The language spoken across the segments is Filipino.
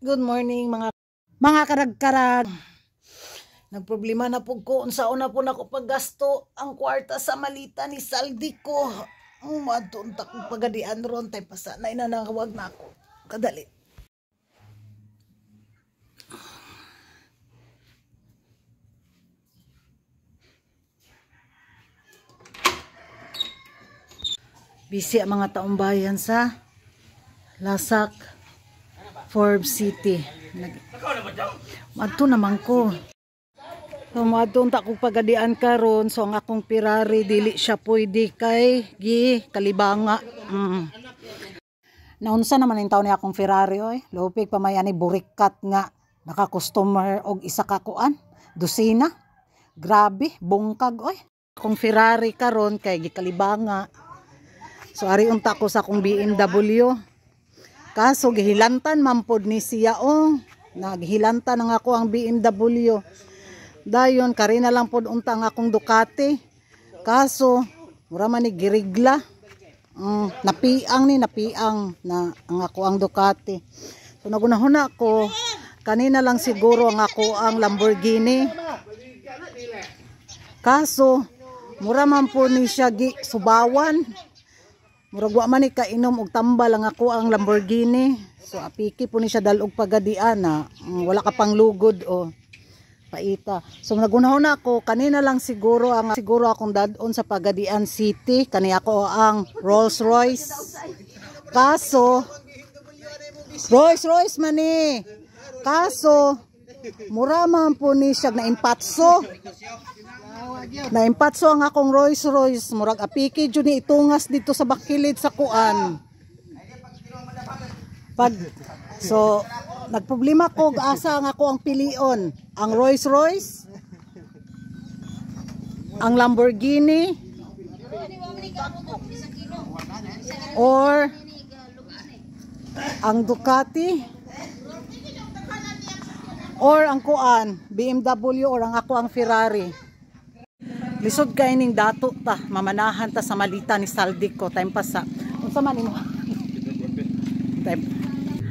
Good morning mga karag-karag. Nagproblema na po ko unsa una po nako paggasto ang kwarta sa malita ni saldi ko. Madunta ko pagadian ron tay pasa na inanawag na ako. Kadali. Busy ang mga taong bayan sa Lasak, Forbes City. Madto naman ko. So, madto ta ko pagadian karon, so ang akong Ferrari dili siya pwede kay kalibanga. Naunsa naman yung taon ni akong Ferrari oy. Lupig pa may ani burikat nga naka-customer og isa ka kuan, dosina. Grabe, bungkag oy. Akong Ferrari karon kay gikalibanga. So ari unta ko sa akong BMW. Kaso gihilantan man pod ni siya naghilantan ang ako ang BMW. Dayon kari na lang pod unta ang akong Ducati. Kaso mura man ni girigla. Napiang na ang ako ang Ducati. So nagunahuna ko kanina lang siguro ang ako ang Lamborghini. Kaso mura man po ni siya subawan. Murag wa man ni kainom og tambal ang ako ang Lamborghini. So apiki po ni siya dalog pagadian na wala ka pang lugod o paita. So nagunahon na ako kanina lang siguro akong dadon sa Pagadian City kani ako ang Rolls Royce. Kaso Rolls Royce man ni. Kaso mura man po ni siya na impatso. Naimpatso ang akong Rolls Royce. Murag apiki dyan ni itungas dito sa bakilid sa kuan. So, nagproblema ko asa ang ako ang pilion. Ang Rolls Royce, ang Lamborghini, or ang Ducati, or ang kuan, BMW, or ang ako ang Ferrari. Lisod kay ning dato ta mamanahan ta sa malita ni saldi ko time pasa unsa man imo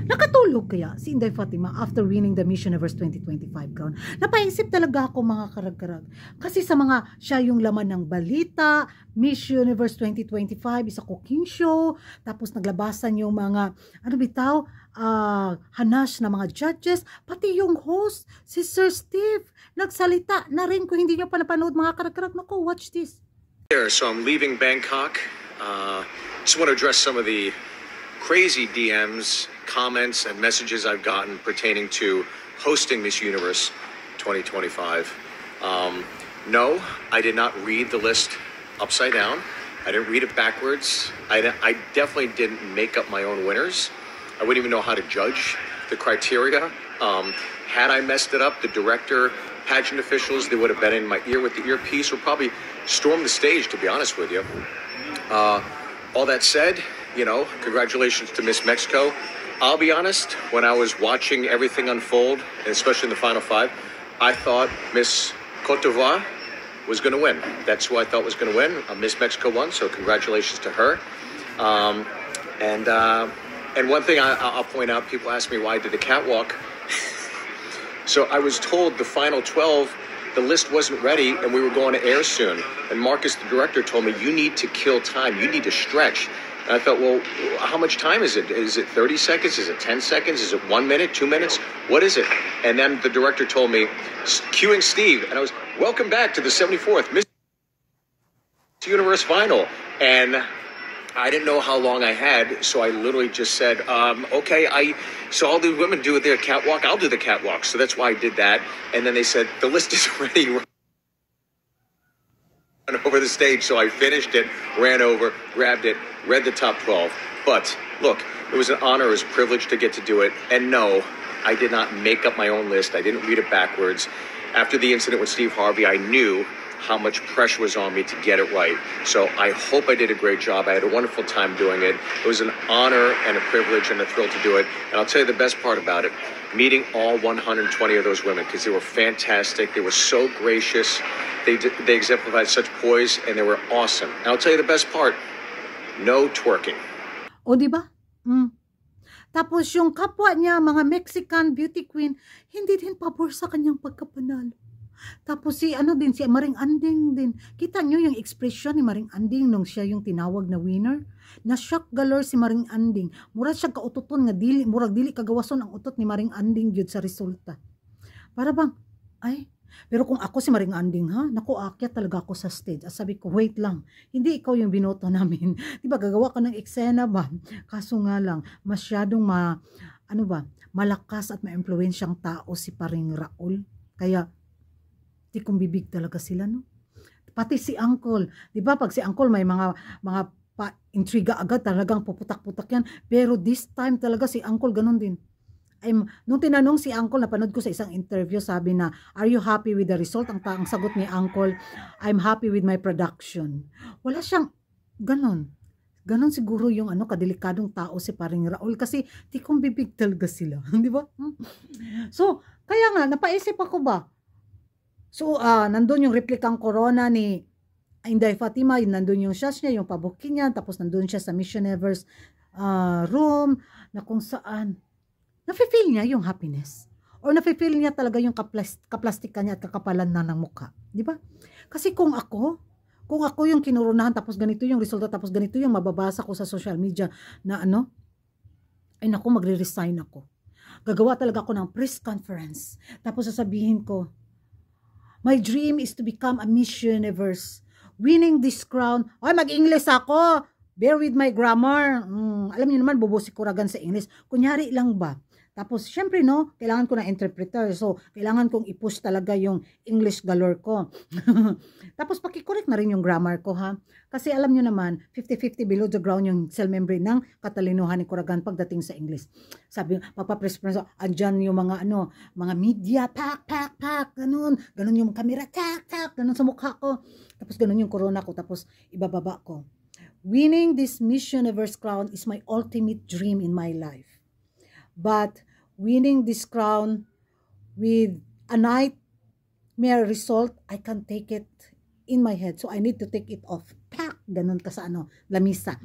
nakatulog kaya si Inday Fatima after winning the Miss Universe 2025 crown. Napaisip talaga ako mga karag-karag kasi sa mga siya yung laman ng balita Miss Universe 2025 isa cooking show tapos naglabasan yung mga ano bitaw hanas na mga judges, pati yung host, si Sir Steve, nagsalita na rin. Kung hindi nyo pa napanood mga karag-karag, naku, watch this. So I'm leaving Bangkok. Just want to address some of the crazy DMs, comments, and messages I've gotten pertaining to hosting Miss Universe 2025. No, I did not read the list upside down. I didn't read it backwards. I definitely didn't make up my own winners. I wouldn't even know how to judge the criteria. Had I messed it up, the director, pageant officials, they would have been in my ear with the earpiece or probably stormed the stage, to be honest with you. All that said, congratulations to Miss Mexico. I'll be honest, when I was watching everything unfold, and especially in the final five, I thought Miss Cote d'Ivoire was going to win. That's who I thought was going to win. Miss Mexico won, so congratulations to her. And one thing I'll point out, people ask me why I did the catwalk. So I was told the final 12, the list wasn't ready and we were going to air soon. And Marcus, the director, told me, you need to kill time. You need to stretch. And I thought, well, how much time is it? Is it 30 seconds? Is it 10 seconds? Is it 1 minute, 2 minutes? What is it? And then the director told me, cueing Steve, and I was, welcome back to the 74th Miss Universe final. And I didn't know how long I had, so I literally just said, okay, so all the women do their catwalk, I'll do the catwalk. So that's why I did that. And then they said, the list is ready. Run over the stage. So I finished it, ran over, grabbed it, read the top 12. But look, it was an honor, it was a privilege to get to do it. And no, I did not make up my own list. I didn't read it backwards. After the incident with Steve Harvey, I knew how much pressure was on me to get it right. So I hope I did a great job. I had a wonderful time doing it. It was an honor and a privilege and a thrill to do it. And I'll tell you the best part about it, meeting all 120 of those women, because they were fantastic. They were so gracious. They exemplified such poise, and they were awesome. And I'll tell you the best part, no twerking. O, diba? Tapos yung kapwa niya, mga Mexican beauty queen, hindi din pabor sa kanyang pagkapanalo. Tapos si Maring Anding din. Kita nyo yung expression ni Maring Anding nung siya yung tinawag na winner. Na-shock galore si Maring Anding. Murag siya kaututon nga murag dili kagawason ang utot ni Maring Anding jud sa resulta. Para bang, pero kung ako si Maring Anding naku, aakyat talaga ako sa stage. At sabi ko, wait lang, hindi ikaw yung binoto namin. Diba, gagawa ka ng eksena ba? Kaso nga lang, masyadong malakas at ma-impluensyang tao si Paring Raul. Kaya, di kong bibig talaga sila, no? Pati si Uncle, di ba pag si Uncle may mga intriga agad, talagang puputak-putak yan. Pero this time talaga si Uncle ganun din. Nung tinanong si Uncle, napanood ko sa isang interview, sabi na, are you happy with the result? Ang sagot ni Uncle, I'm happy with my production. Wala siyang ganun. Ganon siguro yung kadelikadong tao si Paring Raul kasi di kong bibig talaga sila. Di ba? So, kaya nga, napaisip ako ba? So, nandun yung replikang corona ni Inday Fatima, nandun yung shots niya, yung pabukin niya, tapos nandun siya sa Mission Evers room, na kung saan, nafe-feel niya yung happiness. Or nafe-feel niya talaga yung kaplastikan niya at kakapalan na ng mukha. Di ba? Kasi kung ako yung kinurunahan, tapos ganito yung resulta, tapos ganito yung mababasa ko sa social media na ay naku, magre-resign ako. Gagawa talaga ako ng press conference. Tapos sasabihin ko, my dream is to become a Miss Universe. Winning this crown. Mag-English ako. Bear with my grammar. Alam niyo naman, bubo si Kuragan sa English. Kunyari lang ba? Tapos, syempre, kailangan ko na interpreter. So, kailangan kong i-push talaga yung English galore ko. Tapos, pakikorek na rin yung grammar ko, Kasi alam nyo naman, 50-50 below the ground yung cell membrane ng katalinuhan ni Kuragan pagdating sa English. Sabi, pagpapress, andyan yung mga media, pak, ganun yung camera, tak, ganun sa mukha ko. Tapos, ganun yung corona ko. Tapos, ibababa ko. Winning this Miss Universe crown is my ultimate dream in my life. But winning this crown with a nightmare result, I can't take it in my head. So I need to take it off. Pak! Ganun ka sa lamisa.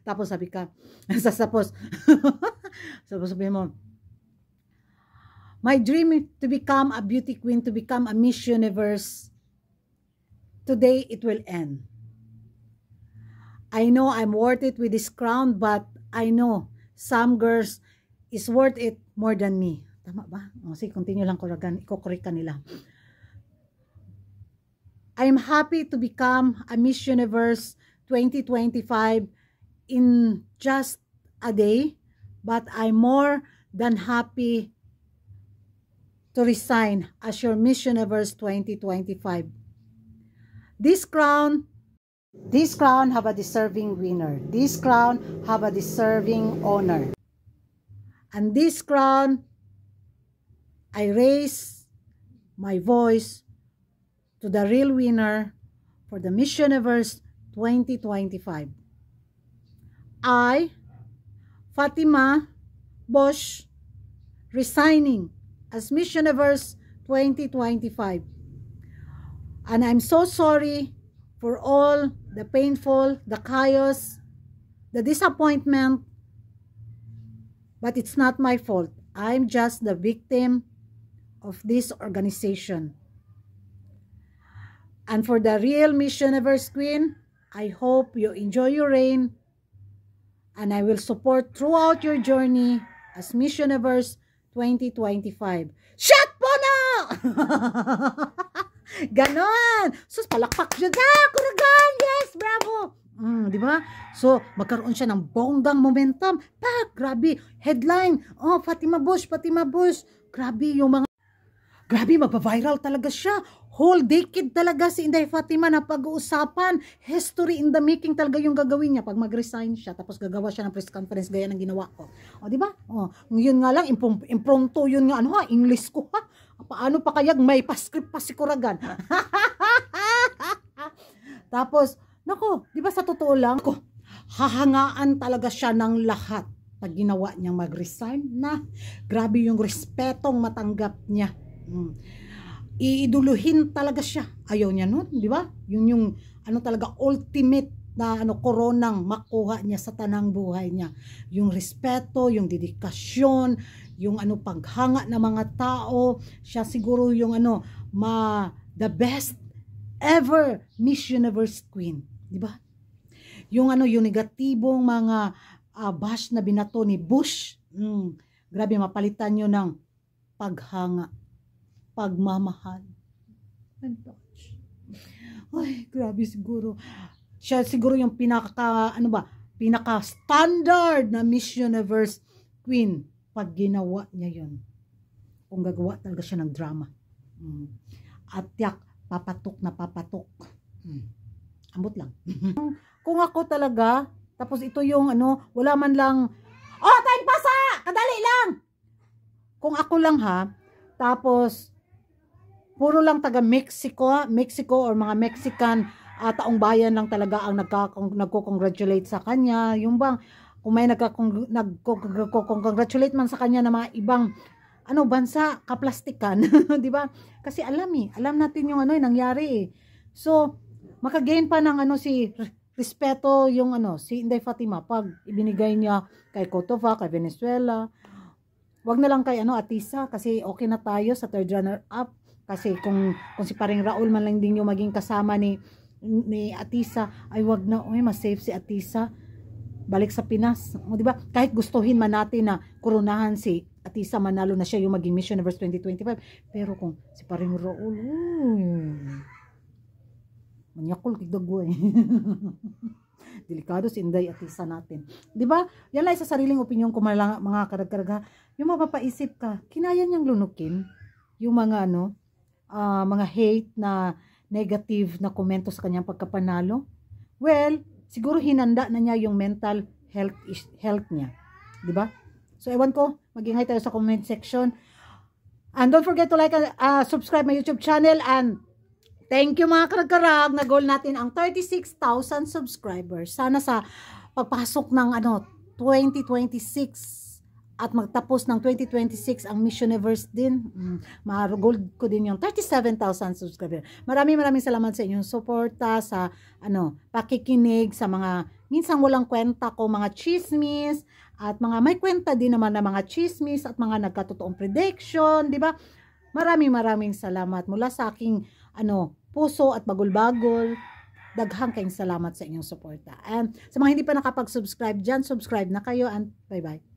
Tapos sabi ka, tapos sabi mo, my dream is to become a beauty queen, to become a Miss Universe. Today it will end. I know I'm worth it with this crown, but I know some girls is worth it more than me. Tama ba? Sige, continue lang, Kuragan. Iko-correct ka nila. I'm happy to become a Miss Universe 2025 in just a day, but I'm more than happy to resign as your Miss Universe 2025. This crown have a deserving winner. This crown have a deserving owner. And this crown, I raise my voice to the real winner for the Miss Universe 2025. I, Fatima Bosch, resigning as Miss Universe 2025. And I'm so sorry for all the painful, the chaos, the disappointment, but it's not my fault. I'm just the victim of this organization. And for the real Miss Universe Queen, I hope you enjoy your reign, and I will support throughout your journey as Miss Universe 2025. Shut po na! Ganon! Sus, palakpak dyan. Kuragan! Yes, bravo! Di ba? So, magkaroon siya ng bonggang momentum. Grabe. Headline. Fatima Bosch. Grabe yung mga... Grabe, magpa-viral talaga siya. Whole decade talaga si Inday Fatima na pag-uusapan. History in the making talaga yung gagawin niya pag mag-resign siya. Tapos gagawa siya ng press conference gaya ng ginawa ko. Di ba? Ngayon nga lang, impromptu yun nga. English ko ha? Paano pa kaya may pa-script pa si Kuragan? Tapos, nako, di ba sa totoo lang, hahangaan talaga siya ng lahat pag ginawa niyang mag-resign na. Grabe yung respetong matanggap niya. Iiduluhin talaga siya. Ayaw niya nun, di ba? Yung talaga ultimate na koronang makuha niya sa tanang buhay niya. Yung respeto, yung dedikasyon, yung paghanga ng mga tao. Siya siguro yung the best ever Miss Universe Queen, di ba? Yung yung negatibong mga bash na binato ni Bush, grabe, mapalitan nyo ng paghanga, pagmamahal. Ay, grabe siguro. Siya siguro yung pinaka standard na Miss Universe Queen pag ginawa niya yun. Kung gagawa talaga siya ng drama. At yak, papatok na papatok. Ambot lang. Kung ako talaga, tapos ito yung wala man lang, time pasa! Kadali lang! Kung ako lang ha, tapos puro lang taga Mexico or mga Mexican taong bayan lang talaga ang nagko-congratulate sa kanya. Yung bang, kung may nagko-congratulate man sa kanya na mga ibang bansa, kaplastikan, di ba? Kasi alam natin yung yung nangyari eh. So, makagain pa ng si respeto yung si Inday Fatima pag ibinigay niya kay Kotova, kay Venezuela. Wag na lang kay Atisa kasi okay na tayo sa third runner up. Kasi kung si paring Raul man lang din yung maging kasama ni Atisa, ay wag na, mas safe si Atisa. Balik sa Pinas. O di ba? Kahit gustuhin man natin na koronahan si Atisa, manalo na siya yung maging Miss Universe 2025. Pero kung si paring Raul, manyakol kigdagwa eh. Delikado si Inday Atisa natin. Di ba? Yan lang sa sariling opinion ko mga karag-karag. Yung mapapaisip ka, kinaya niyang lunukin yung mga mga hate na negative na komento sa kanyang pagkapanalo. Well, siguro hinanda na niya yung mental health niya. Di ba? So, ewan ko, mag-ingay tayo sa comment section. And don't forget to like and subscribe my YouTube channel. And thank you mga karag-karag, na goal natin ang 36,000 subscribers. Sana sa pagpasok ng 2026 at magtapos ng 2026 ang Miss Universe din, ma-goal ko din yung 37,000 subscribers. Maraming salamat sa inyong suporta, sa pakikinig, sa mga minsang walang kwenta ko, mga chismis, at mga may kwenta din naman na mga chismis at mga nagkatotoong prediction, di ba? Maraming salamat mula sa aking puso at bagol-bagol. Daghang kayong salamat sa inyong suporta. And sa mga hindi pa nakapag-subscribe dyan, subscribe na kayo and bye-bye.